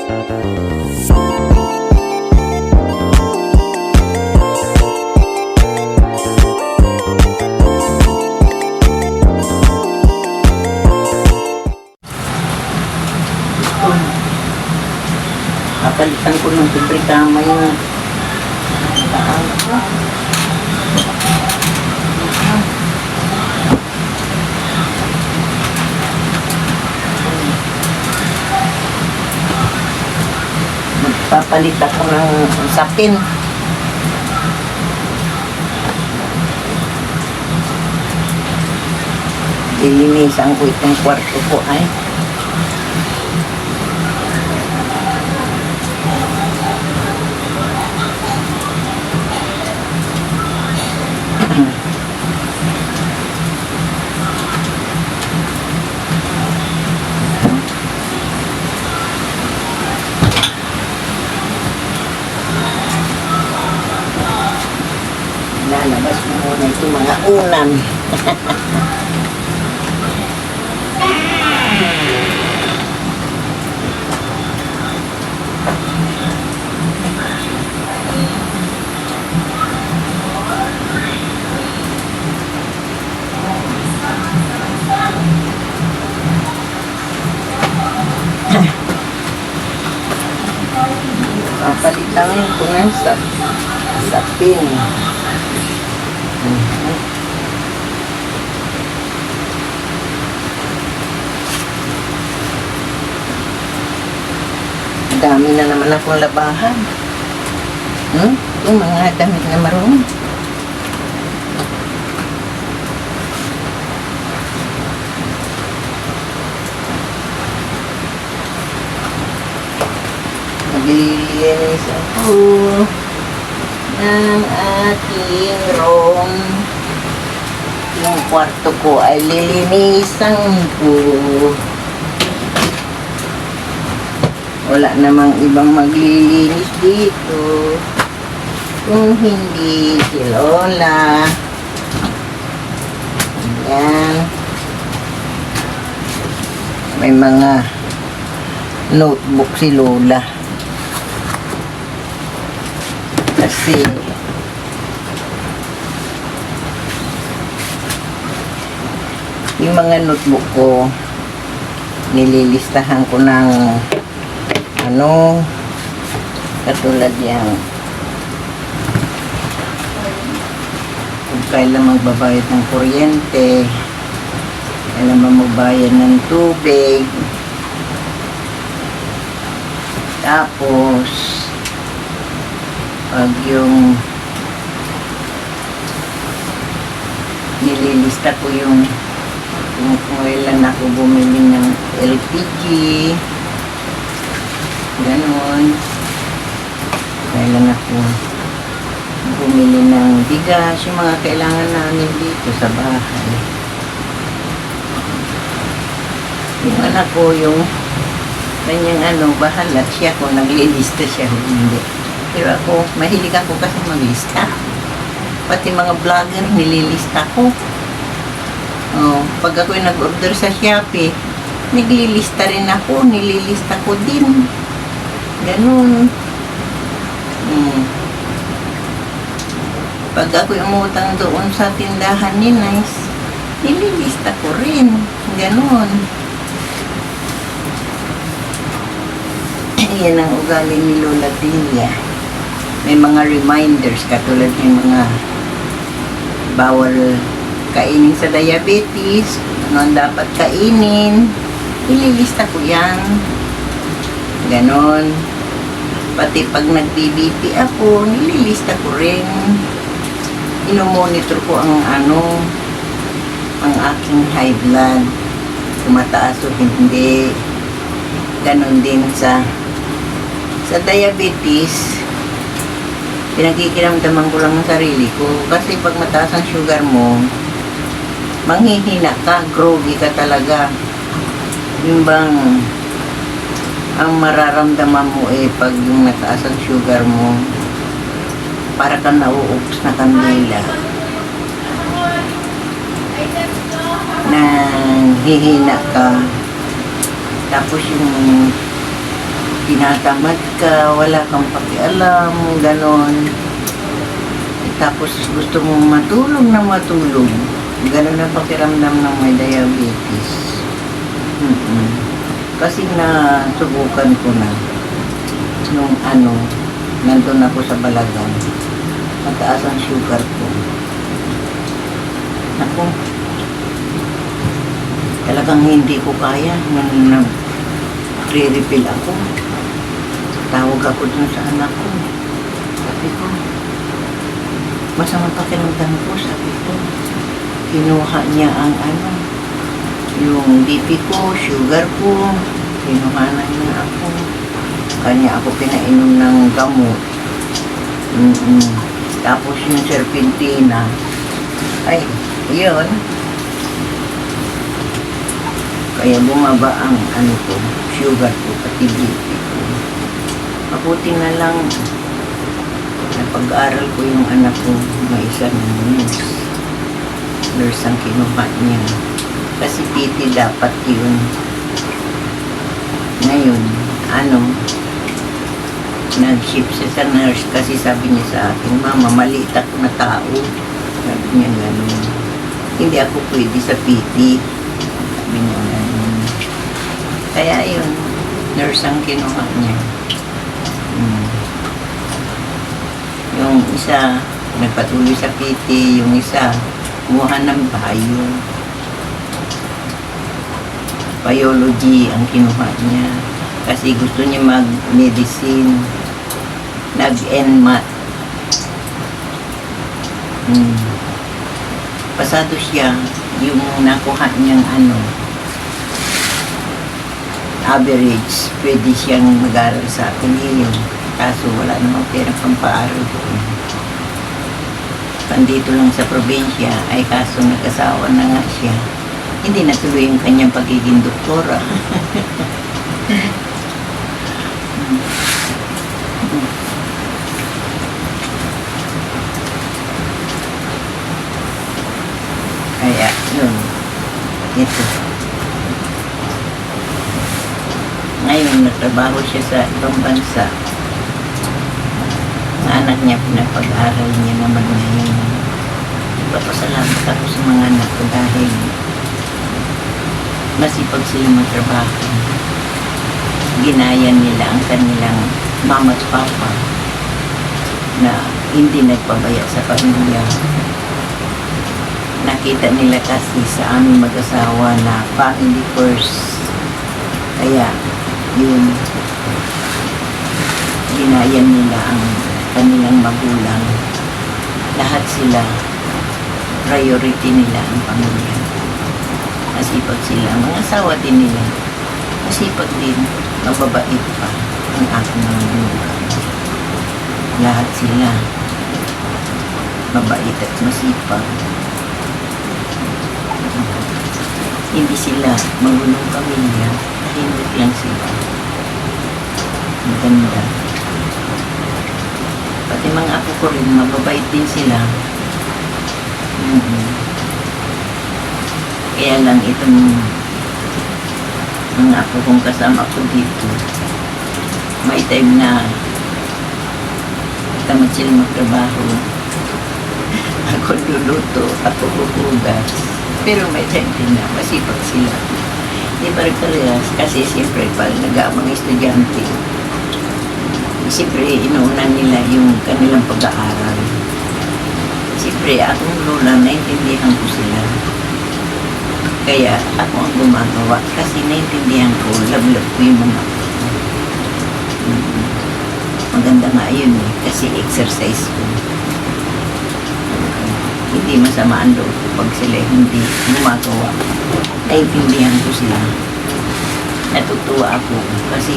Papalitan ko ng tubig-tama yung magpapalit ako ng sapin. Ilinisan ko itong kwarto ko ay. Lalabas mo muna itong mga unan. Papalitan ko ng sapin. Dami na naman akong labahan. Yung mga damit na marunong. Maglilinis ako ng aking room. Yung kwarto ko ay lilinisan ko. Wala namang ibang maglilinis dito kung hindi si Lola. Ayan. May mga notebook si Lola. Kasi yung mga notebook ko nililistahan ko ng katulad yan kung kailan magbabayad ng kuryente, kailan magbabayad ng tubig, tapos pag yung nililista ko yung kung kailan ako bumili ng LPG, ganon, kailan ako bumili ng bigas, yung mga kailangan namin dito sa bahay. Yung anak ko, yung kanyang bahala siya kung naglilista siya o hindi. Pero ako, mahilig ako kasi maglista. Pati mga vlogger, nililista ko. Pag ako'y nag-order sa Shopee, naglilista rin ako, nililista ko din. Ganun. Pag ako'y umutang doon sa tindahan ni Nice, nililista ko rin. Ganun. Yan ang ugali ni Lola Tia. May mga reminders katulad ng mga bawal kainin sa diabetes, ano ang dapat kainin, ililista ko yan. Ganon. Pati pag nag-BBP ako, nililista ko rin. Inomonitor ko ang ang aking high blood, kumataas o hindi. Ganon din sa diabetes. Pinakikiramdaman ko lang ang sarili ko. Kasi pag mataas ang sugar mo, manghihina ka, groggy ka talaga. Yung bang ang mararamdaman mo pag yung mataas ang sugar mo, para kang nauups na kandila. Nang hihina ka. Tapos yung tinatamad ka, wala kang pakialam, ganon. Tapos gusto mong matulog na matulog. Ganon na pakiramdam ng may diabetes. Kasi nasubukan ko na nung nandun ako sa Balagan. Mataas ang sugar ko. Ako, talagang hindi ko kaya nung nag-re-refill ako. Tawag ako dun sa anak ko. Sabi ko, masamang pakiramdam ko, sabi ko. Kinuha niya ang yung BP ko, sugar ko. Kinuhanan niya ako. Kanya ako pinainom ng gamot. Tapos yung serpentina. Ay, yun. Kaya bumaba ang ko, sugar ko, pati BP ko. Mabuti na lang napag-aral ko yung anak ko, may isang nurse ang kinuha niya. Kasi PT dapat yun. Ngayon, nag-shift siya sa nurse kasi sabi niya sa akin, Mama, maliit ako na tao. Sabi niya gano'n. Hindi ako pwede sa PT. Sabi niya gano'n. Kaya yun, nurse ang kinuha niya. Yung isa, nagpatuloy sa PT. Yung isa, kumuha ng bio. Biology ang kinuha niya. Kasi gusto niya mag-medicine. Nag-NMAT. Pasado siya yung nakuha niyang average. Pwede siyang mag-aral sa Ateneo. Kaso wala namang pera pampaaral doon. Pandito lang sa probinsya ay kaso nag-asawa na nga siya. Hindi natuloy yung kanyang pagiging doktora. Kaya, yun. Ito. Ngayon, nagtrabaho siya sa ibang bansa. Ang anak niya, pinapag-aral niya naman ngayon. Papasalamat ako sa mga anak ko dahil masipag sila magtrabaho. Ginaya nila ang kanilang mama at papa na hindi nagpabaya sa pamilya. Nakita nila kasi sa aming mag-asawa na family first. Kaya, yun, ginaya nila ang kanilang magulang. Lahat sila, priority nila ang pamilya. Masipag sila. Mga asawa din nila. Masipag din. Mababait pa ang aking mga magulang. Lahat sila mabait at masipag. Hindi sila magulong pamilya. Tahimik lang sila. Maganda. Pati mga apo ko rin, mababait din sila. Kaya lang itong mga apo kong kasama ko dito, may time na tamad sila magtrabaho. Ako luluto, ako huhugas. Pero may time din na masipag sila. Di pa rin parehas kasi siyempre pag nag-aamang estudyante, siyempre inuuna nila yung kanilang pag-aaral. Siyempre akong lola, naintindihan ko sila. Kaya ako ang gumagawa kasi naintindihan ko, love ko yung mga ako. Maganda nga yun kasi exercise ko. Hindi masama ang loob ko pag sila hindi gumagawa. Naintindihan ko sila. Natutuwa ako kasi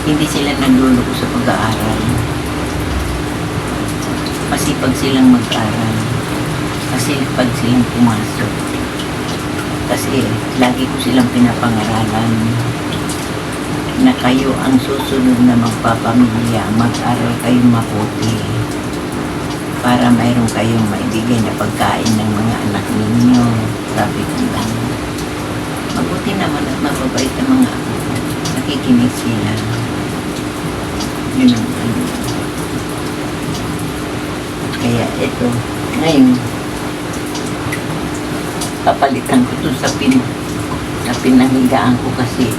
hindi sila nagluloko sa pag-aaral. Masipag silang mag-aral. Masipag silang pumasok. Kasi lagi ko silang pinapangaralan na kayo ang susunod na magpapamilya, mag-aral kayong mabuti para mayroon kayong maibigay na pagkain ng mga anak ninyo. Sabi ko lang, mabuti naman at mababait ang mga ako. nakikinig sila. Yun ang ano. Kaya ito, ngayon, papalitan ko ito sa pinanghigaan ko kasi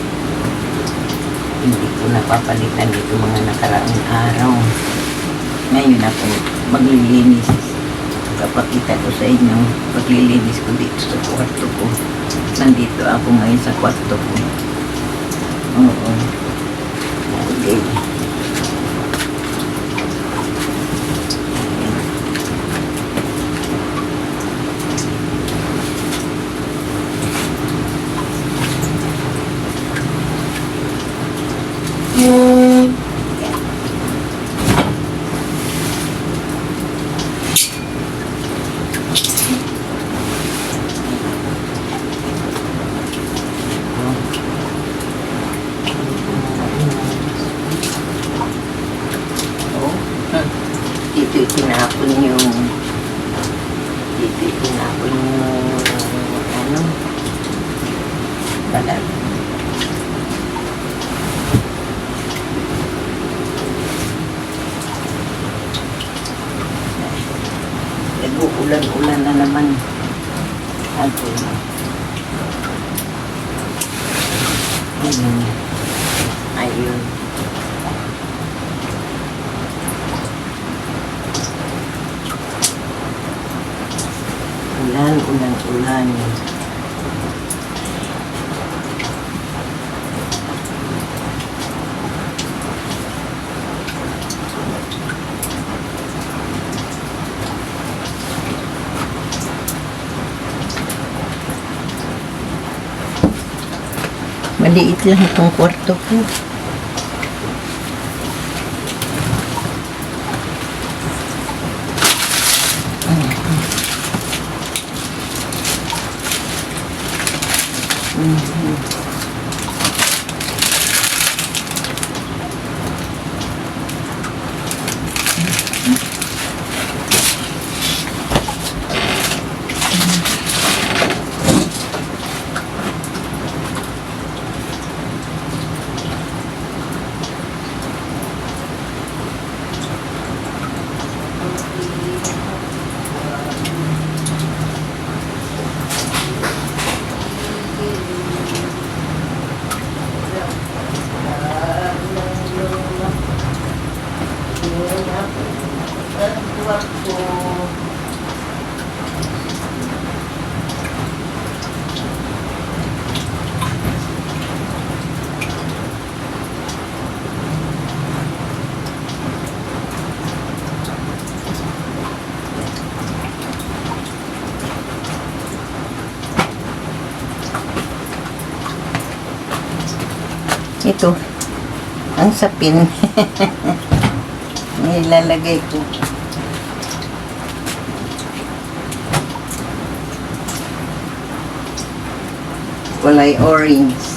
hindi ko napapalitan ito mga nakaraang araw. Ngayon ako maglilinis. Kapakita ko sa inyo, paglilinis ko dito sa kwarto ko. Nandito ako ngayon sa kwarto ko. Oo. Okay. Dito itinapon yung ano balat. Nag-uulan-ulan na naman. Ayun. Ulan. Maliit lang itong kwarto ko. Ito, ang sapin. Nilalagay ko. Kulay orange.